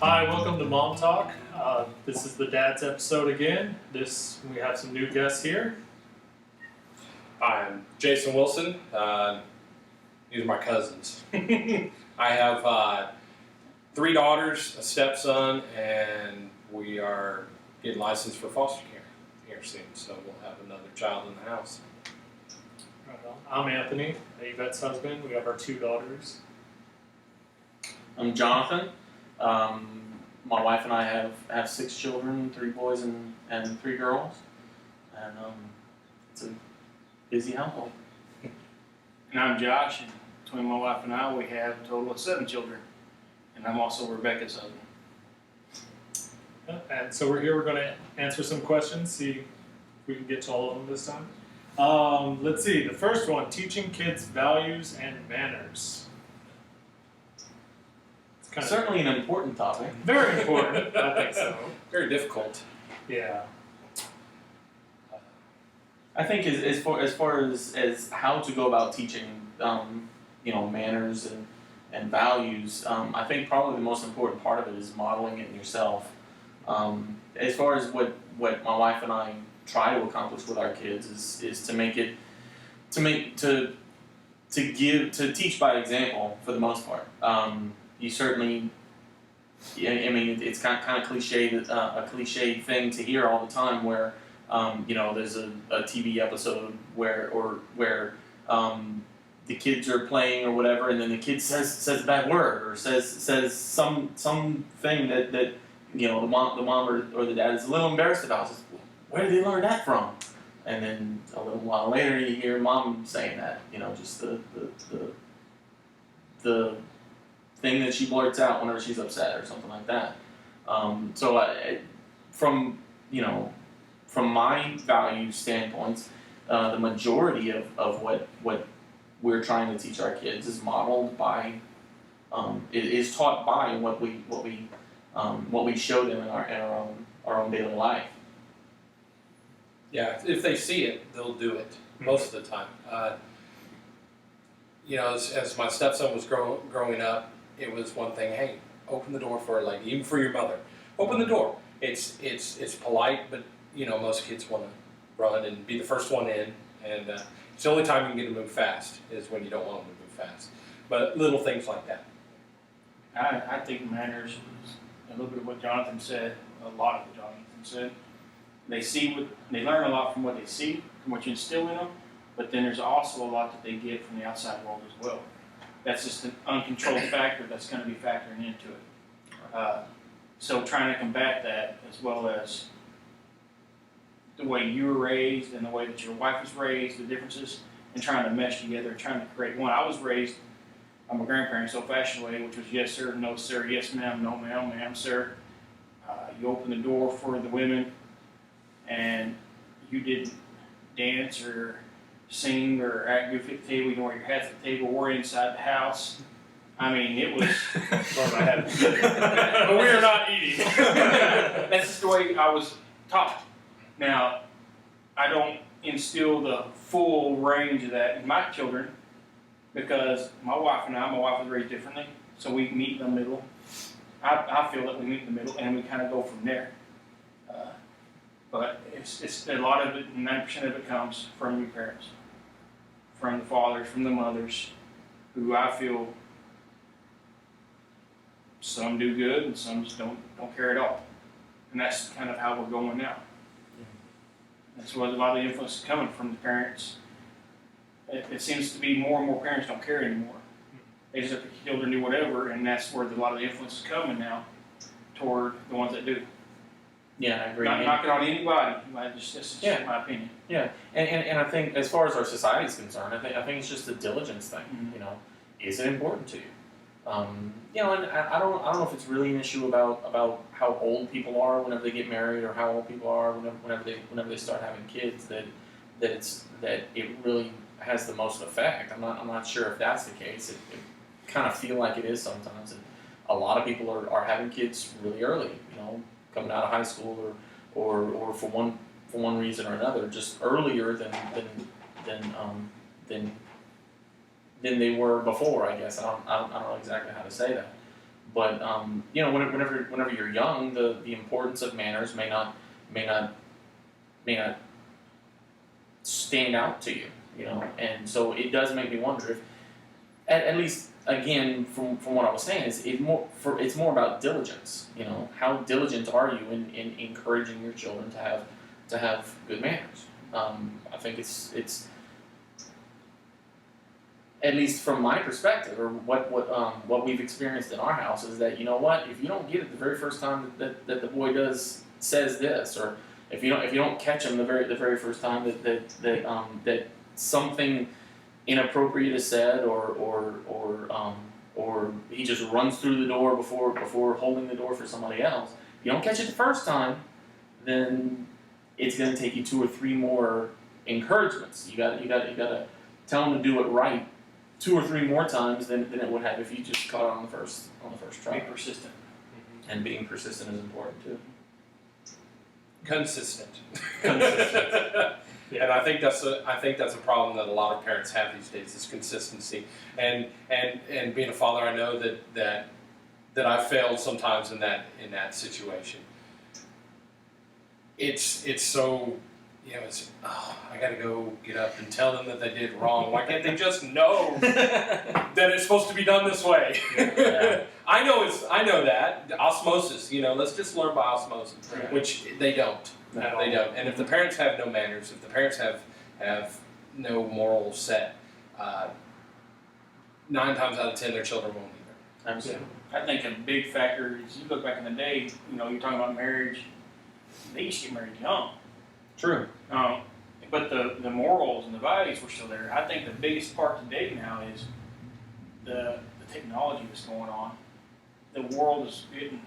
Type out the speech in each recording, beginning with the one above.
Hi, welcome to Mom Talk. This is the dad's episode again. We have some new guests here. I'm Jason Wilson. These are my cousins. I have 3 daughters, a stepson, and we are getting licensed for foster care here soon. So we'll have another child in the house. Right on. I'm Anthony, Yvette's husband. We have our 2 daughters. I'm Jonathan. My wife and I have 6 children, 3 boys and 3 girls, and it's a busy household. And I'm Josh, and between my wife and I, we have a total of 7 children. And I'm also Rebecca's husband. And so we're here, we're going to answer some questions, see if we can get to all of them this time. Let's see, the first one, teaching kids values and manners. It's Certainly an important topic. very important, I think so. Very difficult. Yeah. I think as far as how to go about teaching, manners and values, I think probably the most important part of it is modeling it in yourself. As far as what my wife and I try to accomplish with our kids is to teach by example for the most part. You certainly, it's kind of cliche, a cliche thing to hear all the time where, there's a TV episode where the kids are playing or whatever, and then the kid says a bad word or says some thing that the mom or the dad is a little embarrassed about. Says, where did they learn that from? And then a little while later you hear mom saying that, just the thing that she blurts out whenever she's upset or something like that. From my value standpoints, the majority of what we're trying to teach our kids is modeled by, is taught by what we show them in our own daily life. Yeah, if they see it, they'll do it most of the time. As my stepson was growing up, it was one thing. Hey, open the door for a lady, even for your mother. Open the door. It's polite, but most kids want to run and be the first one in, and it's the only time you can get them to move fast is when you don't want them to move fast. But little things like that. I think manners is a little bit of what Jonathan said, a lot of what Jonathan said. They learn a lot from what they see, from what you instill in them, but then there's also a lot that they get from the outside world as well. That's just an uncontrolled factor that's going to be factoring into it. So trying to combat that, as well as the way you were raised and the way that your wife was raised, the differences, and trying to mesh together, trying to create one. I was raised by my grandparents' old-fashioned way, which was yes sir, no sir, yes ma'am, no ma'am, ma'am sir. You open the door for the women, and you didn't dance or sing or act goofy at the table. You know where your hat's at the table or inside the house. I mean, it was. But we are not eating. That's just the way I was taught. Now, I don't instill the full range of that in my children because my wife was raised differently, so we meet in the middle. I feel that we meet in the middle and we kind of go from there. But it's a lot of it, 90% of it comes from your parents, from the fathers, from the mothers, who I feel some do good and some just don't care at all. And that's kind of how we're going now. That's where a lot of the influence is coming from the parents. It seems to be more and more parents don't care anymore. They just let the children do whatever, and that's where a lot of the influence is coming now toward the ones that do. Yeah, I agree. Not knocking on anybody. This is just my opinion. Yeah, and I think as far as our society is concerned, I think it's just a diligence thing. Mm-hmm. Is it important to you? And I don't know if it's really an issue about how old people are whenever they get married, or how old people are whenever they start having kids. That it really has the most effect. I'm not sure if that's the case. It kind of feel like it is sometimes, and a lot of people are having kids really early. Coming out of high school or for one reason or another, just earlier than they were before. I guess I don't know exactly how to say that. But you know, whenever you're young, the importance of manners may not stand out to you, you know, and so it does make me wonder if, at least again from what I was saying, it's more about diligence. You know, how diligent are you in encouraging your children to have good manners? I think it's at least from my perspective, or what we've experienced in our house, is that, you know what, if you don't get it the very first time that the boy says this, or if you don't catch him the very first time that something inappropriate is said, or he just runs through the door before holding the door for somebody else, if you don't catch it the first time, then it's going to take you 2 or 3 more encouragements. You got to tell him to do it right 2 or 3 more times than it would have if you just caught it on the first try. Be persistent. And being persistent is important too. Consistent. Yeah. And I think that's a problem that a lot of parents have these days, is consistency. And being a father, I know that I failed sometimes in that situation. It's so, you know, I gotta go get up and tell them that they did wrong. Why can't they just know that it's supposed to be done this way? Yeah. I know that osmosis. You know, let's just learn by osmosis, Right. which they don't. At They all. don't. And if the parents have no manners, if the parents have no moral set, 9 times out of 10 their children won't either. Absolutely. I think a big factor is, you look back in the day, you know, you're talking about marriage, they used to get married young. True. But the morals and the values were still there. I think the biggest part today now is the technology that's going on. The world is getting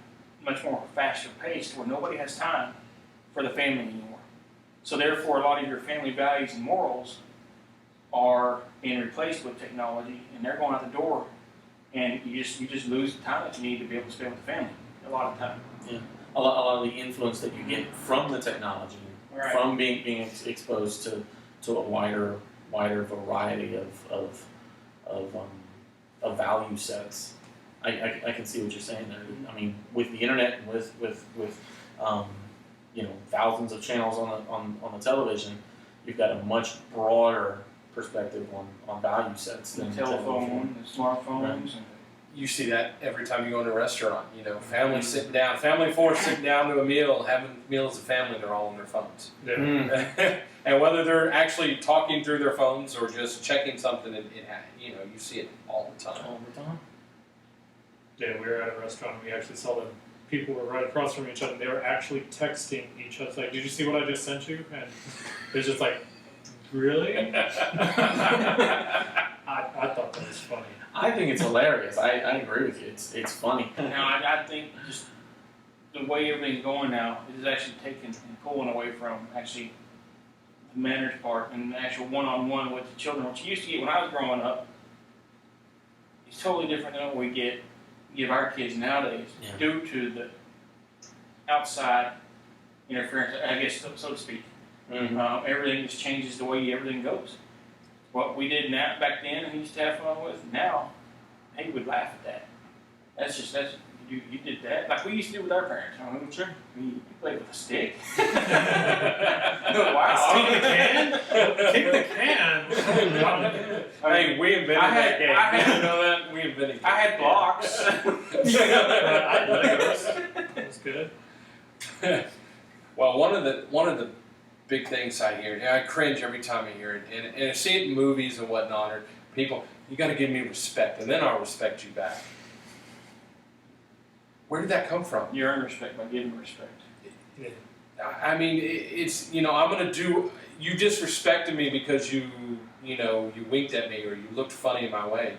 much more faster paced, where nobody has time for the family anymore. So therefore, a lot of your family values and morals are being replaced with technology, and they're going out the door, and you just lose the time that you need to be able to spend with the family a lot of time. A lot of the influence that you get from the technology, Right. from being exposed to a wider variety of value sets. I can see what you're saying there. I mean, with the internet and with you know, thousands of channels on the television, you've got a much broader perspective on value sets The than telephone, the smartphones, and You see that every time you go into a restaurant. You know, family sitting down, family of 4 sitting down to a meal, having meals as a family, they're all on their phones. Yeah. Mm. And whether they're actually talking through their phones or just checking something, you know, you see it all the time. all the time. Yeah, we were at a restaurant and we actually saw them. People were right across from each other. They were actually texting each other. Like, did you see what I just sent you? And it was just like, really? I thought that was funny. I think it's hilarious. I agree with you. It's funny. now I think just the way everything's going now is actually taking and pulling away from actually the manners part and the actual one-on-one with the children. What you used to get when I was growing up is totally different than what we give our kids nowadays, Yeah. due to the outside interference, I guess, so to speak. Mm-hmm. Everything just changes the way everything goes. What we did back then and he used to have fun with, now he would laugh at that. That's you did that like we used to do with our parents. I mean, sure, you played with a stick. Kick the can? Kick the can? Hey, we invented that game. You know that? We invented I had blocks. I like those. That was good. Well, one of the big things I hear, and I cringe every time I hear it, and I see it in movies and whatnot, or people, you got to give me respect, and then I'll respect you back. Where did that come from? You earn respect by giving respect. I mean, it's, you know, I'm gonna do. You disrespected me because you winked at me or you looked funny in my way.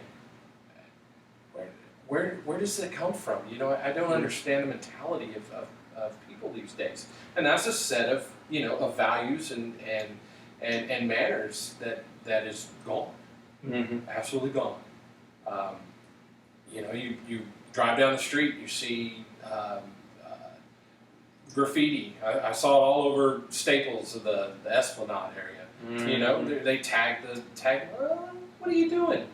Where does that come from? You know, I don't understand the mentality of people these days, and that's a set of of values and manners that is gone, Mm-hmm. absolutely gone. You drive down the street, you see graffiti. I saw it all over Staples of the Esplanade area. Mm-hmm. You know, they tag. What are you doing?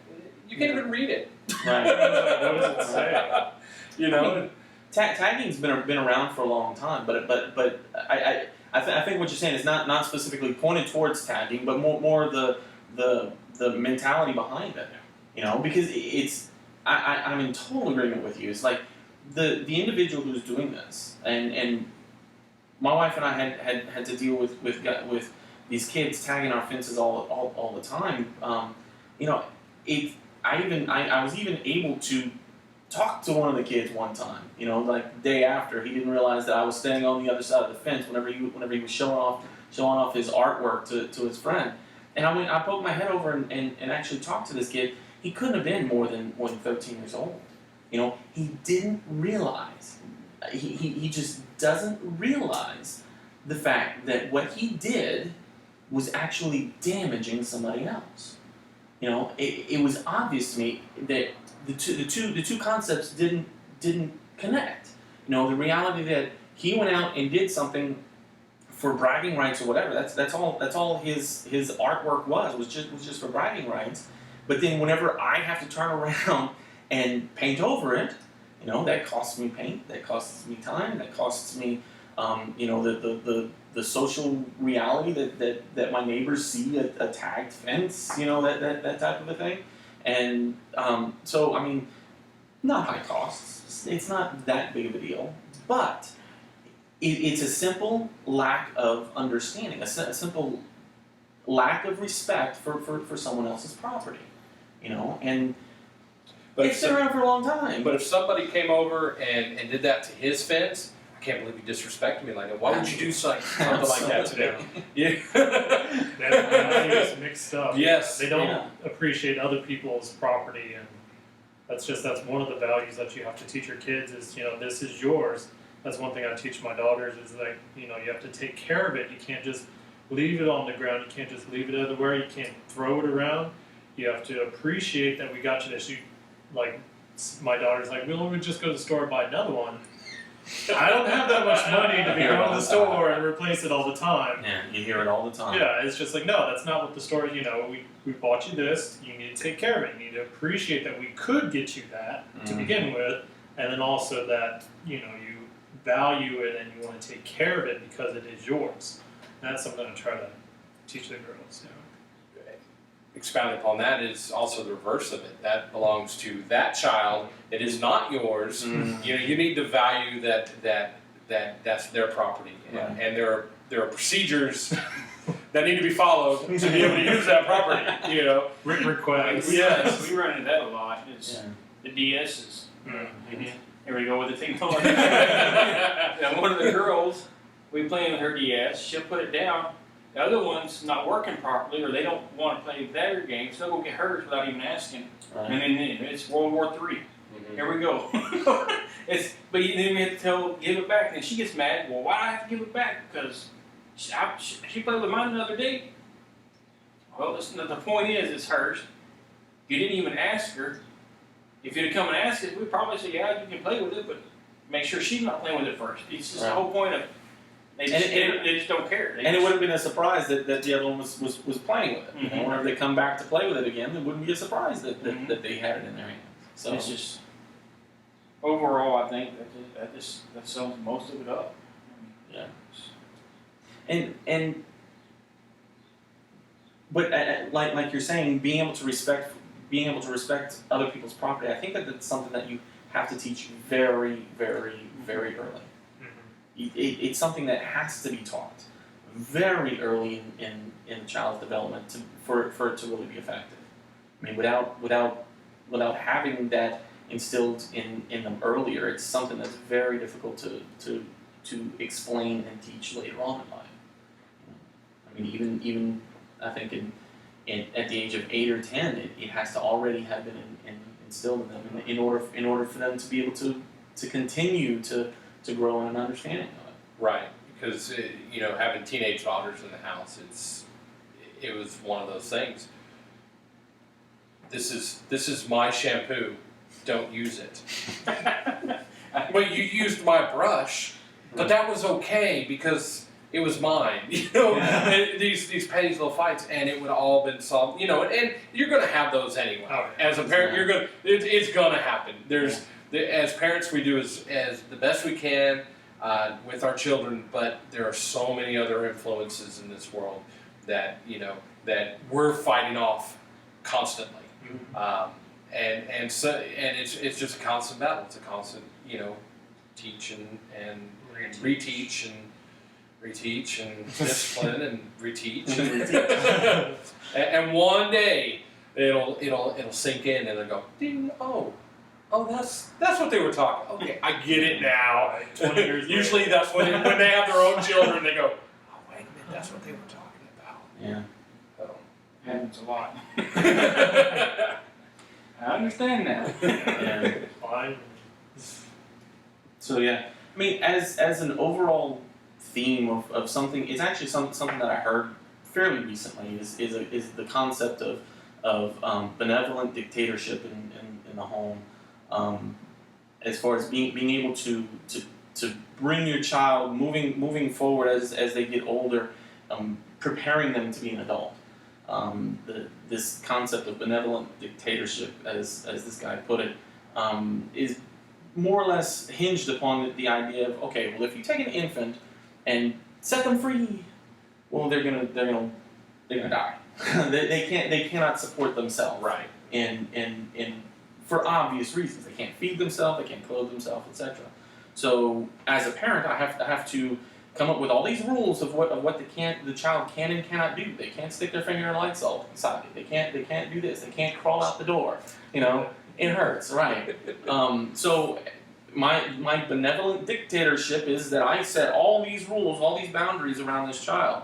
You can't even read it. Right. What does it say? You know, Tagging's been around for a long time, but I think what you're saying is not specifically pointed towards tagging, but more the mentality behind it. You know, because I'm in total agreement with you. It's like the individual who's doing this, and my wife and I had to deal with these kids tagging our fences all the time. You know, I was even able to talk to one of the kids one time. You know, like the day after, he didn't realize that I was standing on the other side of the fence whenever he was showing off his artwork to his friend. And I poked my head over and actually talked to this kid. He couldn't have been more than 13 years old. You know, he didn't realize. He just doesn't realize the fact that what he did was actually damaging somebody else. You know, it was obvious to me that the two concepts didn't connect. You know, the reality that he went out and did something for bragging rights or whatever. That's all his artwork was just for bragging rights. But then whenever I have to turn around and paint over it, you know, that costs me paint, that costs me time, that costs me, you know, the social reality that my neighbors see a tagged fence, you know, that type of a thing. And so, I mean, not high costs. It's not that big of a deal, but it's a simple lack of understanding, a simple lack of respect for someone else's property, you know. And but it's been around for a long time. But if somebody came over and did that to his fence, I can't believe you disrespected me like that. Why would you do something like that to them? Yeah. Their values mixed up. Yes. They don't appreciate other people's property, and that's one of the values that you have to teach your kids is, you know, this is yours. That's one thing I teach my daughters is like, you know, you have to take care of it. You can't just leave it on the ground. You can't just leave it everywhere. You can't throw it around. You have to appreciate that we got you this. Like, my daughter's like, well, let me just go to the store and buy another one. I don't have that much money to be going to the store and replace it all the time. Yeah, you hear it all the time. Yeah, it's just like, no, that's not what the store, you know, we bought you this, you need to take care of it. You need to appreciate that we could get you that to begin with, and then also that, you know, you value it and you want to take care of it because it is yours. And that's something I try to teach the girls, you know. Expounding upon that is also the reverse of it. That belongs to that child. It is not yours. You know, you need to value that's their property, and there are procedures that need to be followed to be able to use that property. You know, Written requests. Yes. We run into that a lot. It's the DSs. Mm-hmm. Here we go with the technology. Now, one of the girls, we playing with her DS, she'll put it down. The other one's not working properly, or they don't want to play their game, so they'll go get hers without even asking. Right. And then it's World War III. Here we go. But then we have to give it back. And she gets mad. Well, why do I have to give it back? Because she played with mine the other day. Well, the point is, it's hers. You didn't even ask her. If you'd have come and asked us, we'd probably say, yeah, you can play with it, but make sure she's not playing with it first. It's just the whole point of they just don't care. And it would have been a surprise that the other one was playing with it. You know, whenever they come back to play with it again, it wouldn't be a surprise that they had it in their hands. So it's just overall, I think that sums most of it up. Yeah. But like you're saying, being able to respect other people's property, I think that's something that you have to teach very, very, very early. It's something that has to be taught very early in the child's development for it to really be effective. I mean, without having that instilled in them earlier, it's something that's very difficult to explain and teach later on in life. I mean, even I think at the age of 8 or 10, it has to already have been instilled in them in order for them to be able to continue to grow in an understanding of it. Right, because you know, having teenage daughters in the house, it was one of those things. This is my shampoo. Don't use it. Well, you used my brush, but that was okay because it was mine, you know, Yeah. and these petty little fights, and it would all been solved, you know, and you're going to have those anyway. Oh, yeah. As a parent, Yeah. it's going to happen. As parents, we do as the best we can with our children, but there are so many other influences in this world that, you know, that we're fighting off constantly. And it's just a constant battle. It's a constant, you know, teach and reteach and discipline and reteach and one day it'll sink in and it'll go ding, oh that's what they were talking. Okay, I get it now. 20 years Usually later. that's when they have their own children, they go, oh wait a minute, that's what they were talking about. Yeah. So. Happens a lot. I understand that. Yeah. Fine. So yeah, I mean, as an overall theme of something, it's actually something that I heard fairly recently is the concept of benevolent dictatorship in the home, as far as being able to bring your child moving forward as they get older, preparing them to be an adult. This concept of benevolent dictatorship, as this guy put it, is more or less hinged upon the idea of, okay, well, if you take an infant and set them free, well, they're gonna die. they cannot support themselves. Right. In for obvious reasons, they can't feed themselves, they can't clothe themselves, etc. So as a parent, I have to come up with all these rules of what the child can and cannot do. They can't stick their finger in a light bulb inside it. They can't do this. They can't crawl out the door. You know, it hurts, right? So my benevolent dictatorship is that I set all these rules, all these boundaries around this child,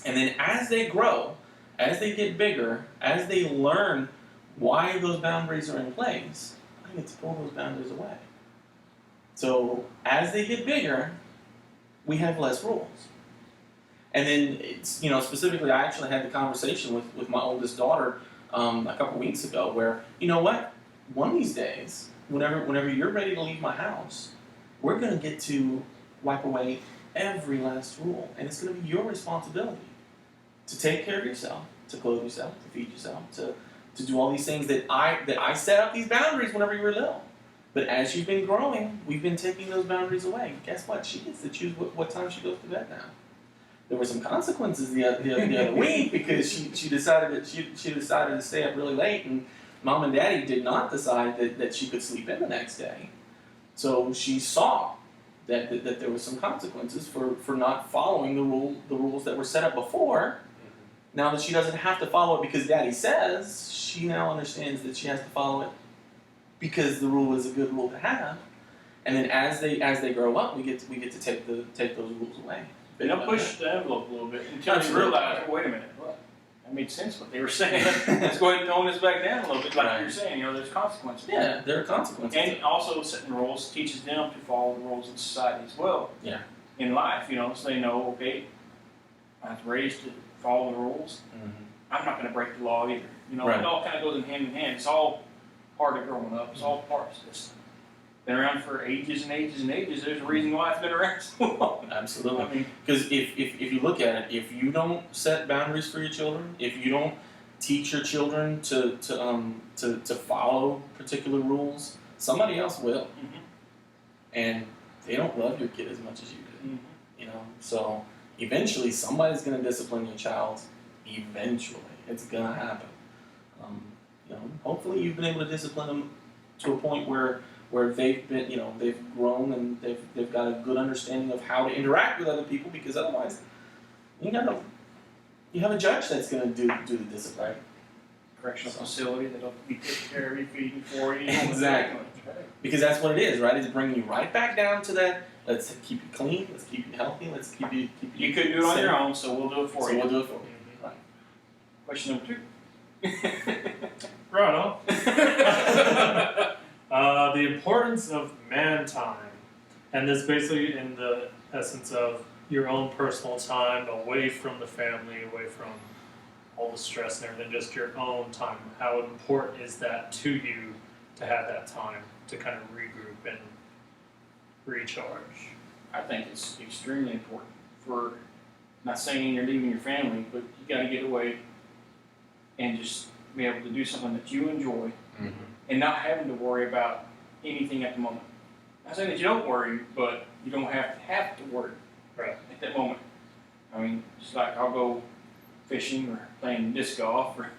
and then as they grow, as they get bigger, as they learn why those boundaries are in place, I get to pull those boundaries away. So as they get bigger, we have less rules. And then it's, you know, specifically, I actually had the conversation with my oldest daughter a couple weeks ago, where, you know what, one of these days, whenever you're ready to leave my house, we're going to get to wipe away every last rule, and it's going to be your responsibility to take care of yourself, to clothe yourself, to feed yourself, to do all these things that I set up these boundaries whenever you were little. But as you've been growing, we've been taking those boundaries away. Guess what? She gets to choose what time she goes to bed now. There were some consequences the other week because she decided to stay up really late, and Mom and Daddy did not decide that she could sleep in the next day. So she saw that there were some consequences for not following the rules that were set up before. Now that she doesn't have to follow it because Daddy says, she now understands that she has to follow it because the rule is a good rule to have. And then as they grow up, we get to take those rules away. And they'll push the envelope a little bit until you Absolutely. realize, wait a minute, what? That made sense what they were saying. Let's go ahead and tone this back down a little bit, like Right. you're saying. You know, there's consequences. Yeah, there are consequences. And also setting rules teaches them to follow the rules of society as well. Yeah. In life, you know, so they know, okay, I was raised to follow the rules. Mhm. I'm not going to break the law either. You know, Right. it all kind of goes in hand in hand. It's all part of growing up. It's all part of this. Been around for ages and ages and ages. There's a reason why it's been around so long. Absolutely. I mean, Because if you look at it, if you don't set boundaries for your children, if you don't teach your children to follow particular rules, somebody else will, and they don't love your kid as much as you do. mhm. You know, so eventually somebody's going to discipline your child. Eventually, it's going to happen. You know, hopefully you've been able to discipline them to a point where they've been, you know, they've grown and they've got a good understanding of how to interact with other people. Because otherwise, you have a judge that's going to do the discipline. Correctional facility that'll be taking care of you, feeding for you. Exactly. Because that's what it is, right? It's bringing you right back down to that. Let's keep you clean. Let's keep you healthy. Let's keep you. You couldn't do it on safe. your own, so we'll do it for So you. we'll do it for you. Question number 2. Right on. The importance of man time. And this basically in the essence of your own personal time away from the family, away from all the stress and everything, just your own time. How important is that to you to have that time to kind of regroup and recharge? I think it's extremely important for Not saying you're leaving your family, but you gotta get away and just be able to do something that you enjoy and not having to worry about anything at the moment. Not saying that you don't worry, but you don't have to worry Right. at that moment. I mean, just like I'll go fishing or playing disc golf or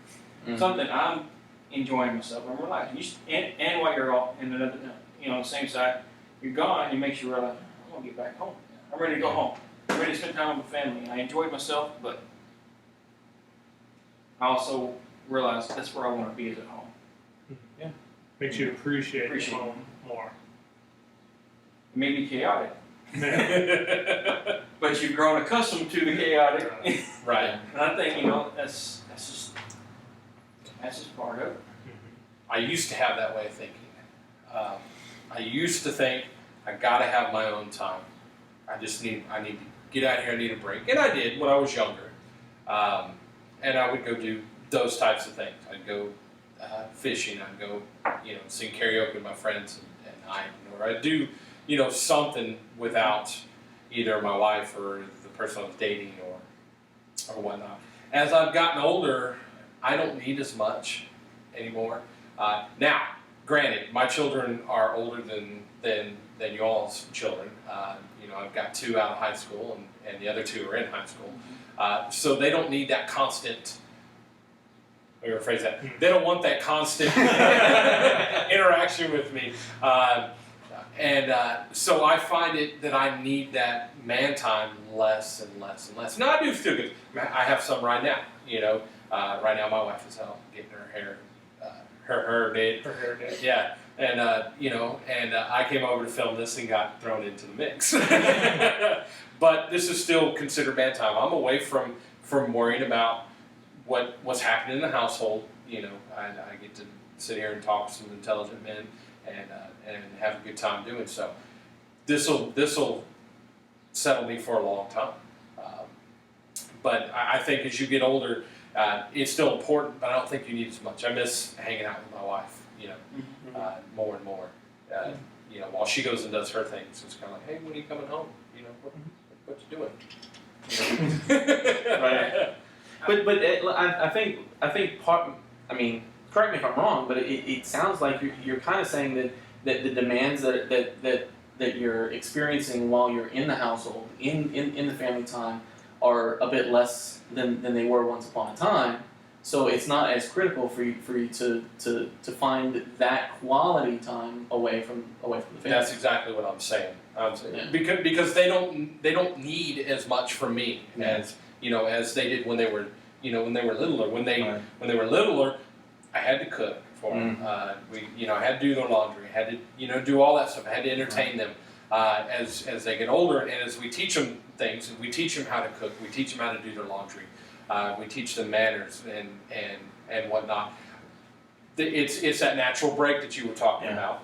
something. I'm enjoying myself. I'm relaxing. And while you're all in another, the same side, you're gone. You make you realize I'm gonna get back home. I'm ready to go home. I'm ready to spend time with my family. I enjoyed myself, but I also realized that's where I want to be is at home. Makes you appreciate Appreciate home more. It may be chaotic, but you've grown accustomed to the chaotic. Right. And I think that's just part of it. I used to have that way of thinking. I used to think I gotta have my own time. I need to get out here. I need a break, and I did when I was younger. And I would go do those types of things. I'd go fishing. I'd go, sing karaoke with my friends and I, or I'd do, something without either my wife or the person I was dating or whatnot. As I've gotten older, I don't need as much anymore. Now, granted, my children are older than y'all's children. I've got 2 out of high school, and the other 2 are in high school. So they don't need that constant. Let me rephrase that. They don't want that constant interaction with me. So I find it that I need that man time less and less and less. Now I do still get. I have some right now. Right now my wife is out getting her hair, her did. Her hair day. Yeah, and I came over to film this and got thrown into the mix. But this is still considered man time. I'm away from worrying about what's happening in the household. I get to sit here and talk to some intelligent men and have a good time doing so. This'll settle me for a long time. But I think as you get older, it's still important, but I don't think you need as much. I miss hanging out with my wife, more and more. While she goes and does her things, it's kind of like, hey, when are you coming home? What you doing? Right. But I think part. I mean, correct me if I'm wrong, but it sounds like you're kind of saying that the demands that you're experiencing while you're in the household, in the family time, are a bit less than they were once upon a time. So it's not as critical for you to find that quality time away from the family. That's exactly what I'm saying. Yeah. Because they don't need as much from me as they did when they were littler. When they were littler, I had to cook for them. I had to do their laundry. I had to do all that stuff. I had to entertain them. As they get older, and as we teach them things, we teach them how to cook. We teach them how to do their laundry. We teach them manners and whatnot. It's that natural break that you were talking about,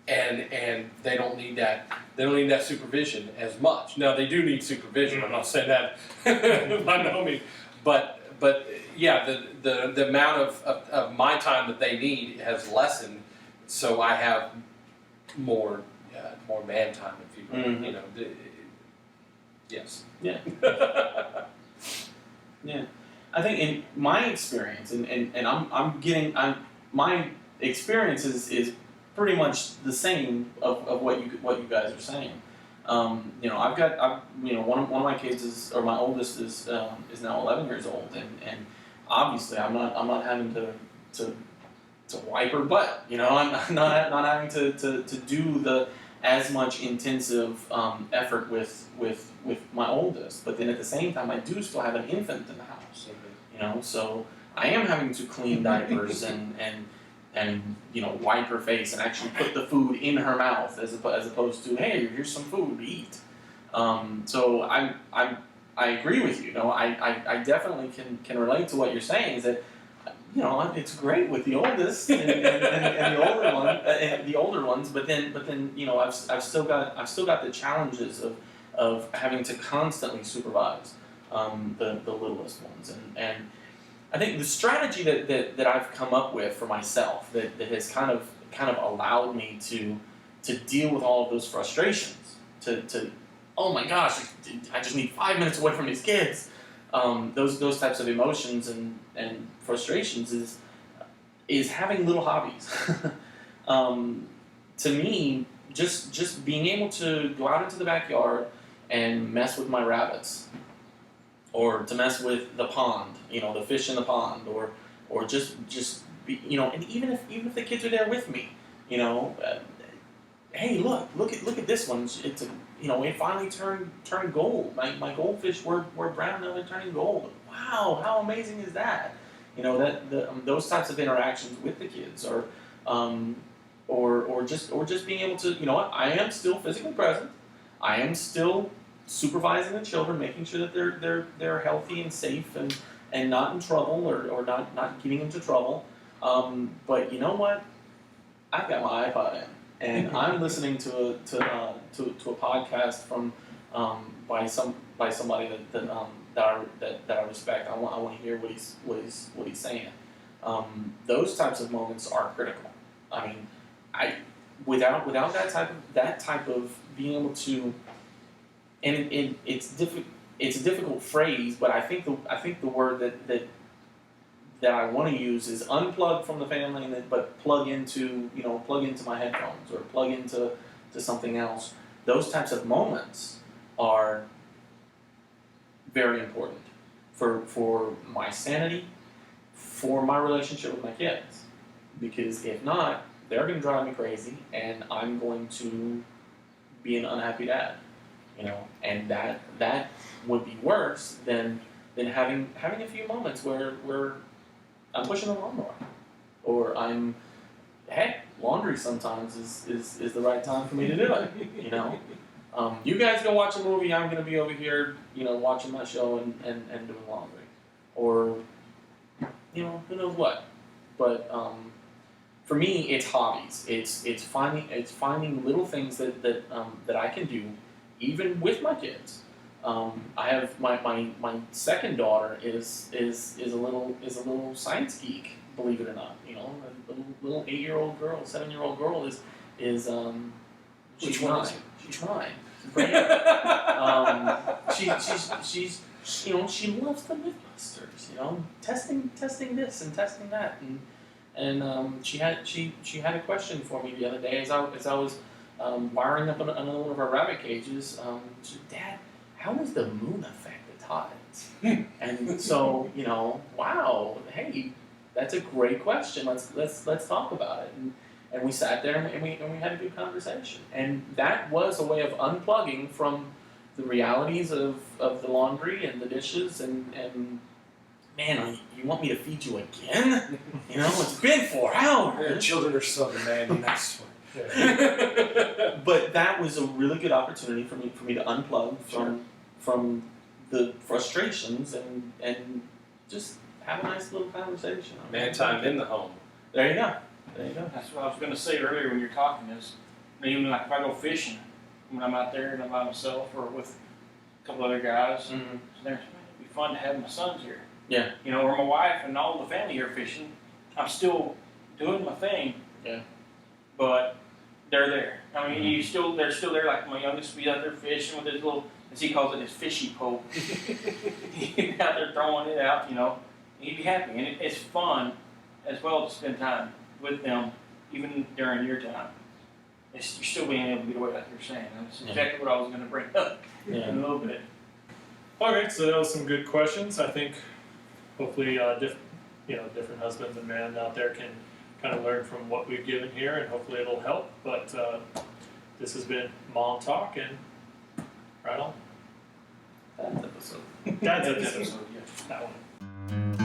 and they don't need that. They don't need that supervision as much. Now they do need supervision. I'm not saying that by no means, but yeah, the amount of my time that they need has lessened, so I have more man time, if you will. Mm-hmm. Yes. Yeah. Yeah. I think in my experience, and my experience is pretty much the same of what you guys are saying. I've got one of my kids my oldest is now 11 years old, and obviously I'm not having to wipe her butt. I'm not having to do as much intensive effort with my oldest, but then at the same time I do still have an infant in the house. So I am having to clean diapers and wipe her face and actually put the food in her mouth as opposed to, hey, here's some food, eat. So I agree with you. I definitely can relate to what you're saying. Is that it's great with the oldest and the older ones, but then I've still got the challenges of having to constantly supervise the littlest ones, and I think the strategy that I've come up with for myself that has kind of allowed me to deal with all of those frustrations, to oh my gosh, I just need 5 minutes away from these kids. Those types of emotions and frustrations is having little hobbies. To me, just being able to go out into the backyard and mess with my rabbits, or to mess with the pond, the fish in the pond, or just be, and even if the kids are there with me, hey, look at this one. It's it finally turned gold. My goldfish were brown, now they're turning gold. Wow, how amazing is that? Those types of interactions with the kids, or just being able to, I am still physically present. I am still supervising the children, making sure that they're healthy and safe and not in trouble or not getting into trouble. But you know what? I've got my iPod in, and I'm listening to a podcast from by somebody that I respect. I want to hear what he's saying. Those types of moments are critical. I mean, without that type of being able to, and it's a difficult phrase, but I think the word that I want to use is unplug from the family, but plug into my headphones or plug into something else. Those types of moments are very important for my sanity, for my relationship with my kids, because if not, they're going to drive me crazy, and I'm going to be an unhappy dad, and that would be worse than having a few moments where I'm pushing the lawnmower, or laundry sometimes is the right time for me to do it, you guys go watch a movie, I'm going to be over here, watching my show and doing laundry, or, who knows what, but, for me, it's hobbies. It's finding little things that I can do, even with my kids. I have my second daughter is a little science geek, believe it or not. A little 8-year-old girl, 7-year-old girl is she's Which one nine. is it? She's 9. She's brand new. She loves the MythBusters. Testing this and testing that and she had a question for me the other day as I was wiring up another one of our rabbit cages. She said, Dad, how does the moon affect the tides? And so wow, hey, that's a great question. Let's talk about it. And we sat there and we had a good conversation. And that was a way of unplugging from the realities of the laundry and the dishes and man, you want me to feed you again? It's been 4 hours. Your children are so demanding, I swear. But that was a really good opportunity for me to unplug from the frustrations and just have a nice little conversation. Man time in the home. There you go. That's what I was going to say earlier when you're talking is, even like if I go fishing, when I'm out there and I'm by myself or with a couple other guys, Mm-hmm. so it'd be fun to have my sons here. Yeah. Or my wife and all the family here fishing. I'm still doing my thing. Yeah. But they're there. I mean, they're still there. Like my youngest will be out there fishing with his little, as he calls it, his fishy pole. He's out there throwing it out, He'd be happy. And it's fun as well to spend time with them, even during your time. You're still being able to get away, like you're saying. That's exactly what I was going to bring up in a little bit. Okay, so that was some good questions. I think hopefully different husbands and men out there can kind of learn from what we've given here, and hopefully it'll help. But this has been Mom Talk, and right on. That's episode. Dad's That's episode. episode, yeah. That one.